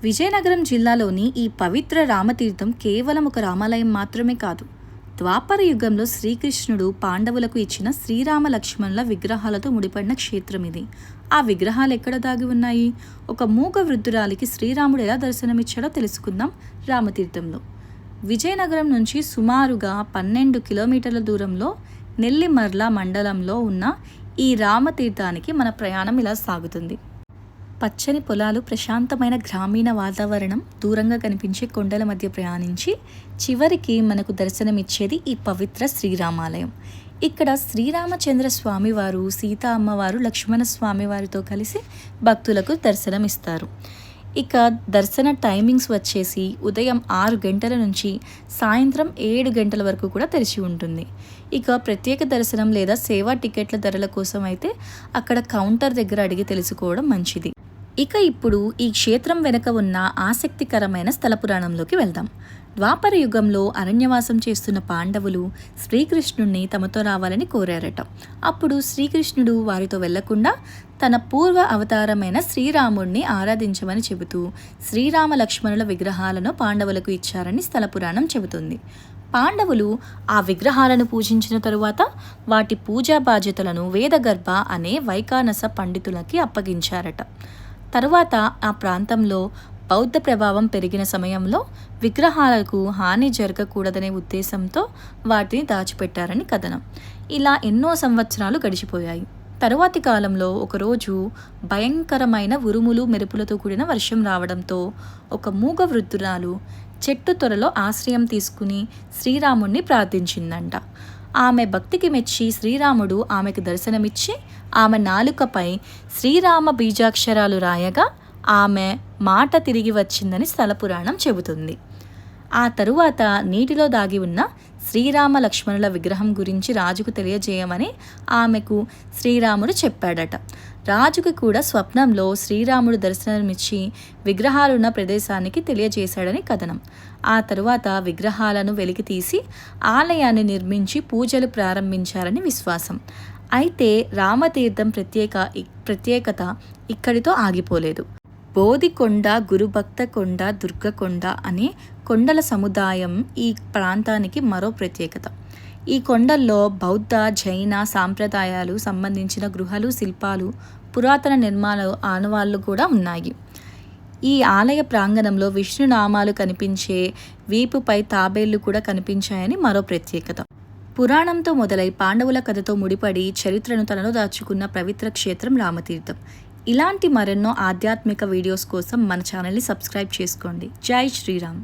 విజయనగరం జిల్లాలోని ఈ పవిత్ర రామతీర్థం కేవలం ఒక రామాలయం మాత్రమే కాదు. ద్వాపర యుగంలో శ్రీకృష్ణుడు పాండవులకు ఇచ్చిన శ్రీరామ లక్ష్మణుల విగ్రహాలతో ముడిపడిన క్షేత్రం ఇది. ఆ విగ్రహాలు ఎక్కడ దాగి ఉన్నాయి? ఒక మూగ వృద్ధురాలికి శ్రీరాముడు ఎలా దర్శనమిచ్చాడో తెలుసుకుందాం రామతీర్థంలో. విజయనగరం నుంచి సుమారుగా 12 కిలోమీటర్ల దూరంలో నెల్లిమర్ల మండలంలో ఉన్న ఈ రామతీర్థానికి మన ప్రయాణం ఇలా సాగుతుంది. పచ్చని పొలాలు, ప్రశాంతమైన గ్రామీణ వాతావరణం, దూరంగా కనిపించే కొండల మధ్య ప్రయాణించి చివరికి మనకు దర్శనమిచ్చేది ఈ పవిత్ర శ్రీరామాలయం. ఇక్కడ శ్రీరామచంద్ర స్వామివారు, సీతా అమ్మవారు, లక్ష్మణ స్వామివారితో కలిసి భక్తులకు దర్శనమిస్తారు. ఇక దర్శన టైమింగ్స్ వచ్చేసి ఉదయం 6 గంటల నుంచి సాయంత్రం 7 గంటల వరకు కూడా తెరిచి ఉంటుంది. ఇక ప్రత్యేక దర్శనం లేదా సేవా టికెట్ల ధరల కోసం అయితే అక్కడ కౌంటర్ దగ్గర అడిగి తెలుసుకోవడం మంచిది. ఇక ఇప్పుడు ఈ క్షేత్రం వెనుక ఉన్న ఆసక్తికరమైన స్థల పురాణంలోకి వెళ్దాం. ద్వాపర యుగంలో అరణ్యవాసం చేస్తున్న పాండవులు శ్రీకృష్ణుడిని తమతో రావాలని కోరారట. అప్పుడు శ్రీకృష్ణుడు వారితో వెళ్లకుండా తన పూర్వ అవతారమైన శ్రీరాముడిని ఆరాధించమని చెబుతూ శ్రీరామ లక్ష్మణుల విగ్రహాలను పాండవులకు ఇచ్చారని స్థల పురాణం చెబుతుంది. పాండవులు ఆ విగ్రహాలను పూజించిన తరువాత వాటి పూజా బాధ్యతలను వేదగర్భ అనే వైకానస పండితులకి అప్పగించారట. తరువాత ఆ ప్రాంతంలో బౌద్ధ ప్రభావం పెరిగిన సమయంలో విగ్రహాలకు హాని జరగకూడదనే ఉద్దేశంతో వాటిని దాచిపెట్టారని కథనం. ఇలా ఎన్నో సంవత్సరాలు గడిచిపోయాయి. తరువాతి కాలంలో ఒకరోజు భయంకరమైన ఉరుములు మెరుపులతో కూడిన వర్షం రావడంతో ఒక మూగ వృద్ధురాలు చెట్టు త్వరలో ఆశ్రయం తీసుకుని శ్రీరాముడిని ప్రార్థించిందంట. ఆమె భక్తికి మెచ్చి శ్రీరాముడు ఆమెకు దర్శనమిచ్చి ఆమె నాలుకపై శ్రీరామ బీజాక్షరాలు రాయగా ఆమె మాట తిరిగి వచ్చిందని స్థల పురాణం చెబుతుంది. ఆ తరువాత నీటిలో దాగి ఉన్న శ్రీరామ లక్ష్మణుల విగ్రహం గురించి రాజుకు తెలియజేయమని ఆమెకు శ్రీరాముడు చెప్పాడట. రాజుకు కూడా స్వప్నంలో శ్రీరాముడు దర్శనమిచ్చి విగ్రహాలున్న ప్రదేశానికి తెలియజేశాడని కథనం. ఆ తరువాత విగ్రహాలను వెలికితీసి ఆలయాన్ని నిర్మించి పూజలు ప్రారంభించారని విశ్వాసం. అయితే రామతీర్థం ప్రత్యేకత ఇక్కడితో ఆగిపోలేదు. బోధికొండ, గురుభక్తకొండ, దుర్గకొండ అనే కొండల సముదాయం ఈ ప్రాంతానికి మరో ప్రత్యేకత. ఈ కొండల్లో బౌద్ధ, జైన సాంప్రదాయాలు సంబంధించిన గృహాలు, శిల్పాలు, పురాతన నిర్మాణ ఆనవాళ్లు కూడా ఉన్నాయి. ఈ ఆలయ ప్రాంగణంలో విష్ణునామాలు కనిపించే వీపుపై తాబేళ్లు కూడా కనిపించాయని మరో ప్రత్యేకత. పురాణంతో మొదలై పాండవుల కథతో ముడిపడి చరిత్రను తనలో దాచుకున్న పవిత్ర క్షేత్రం రామతీర్థం. ఇలాంటి మరెన్నో ఆధ్యాత్మిక వీడియోస్ కోసం మన ఛానల్ని సబ్స్క్రైబ్ చేసుకోండి. జై శ్రీరామ్.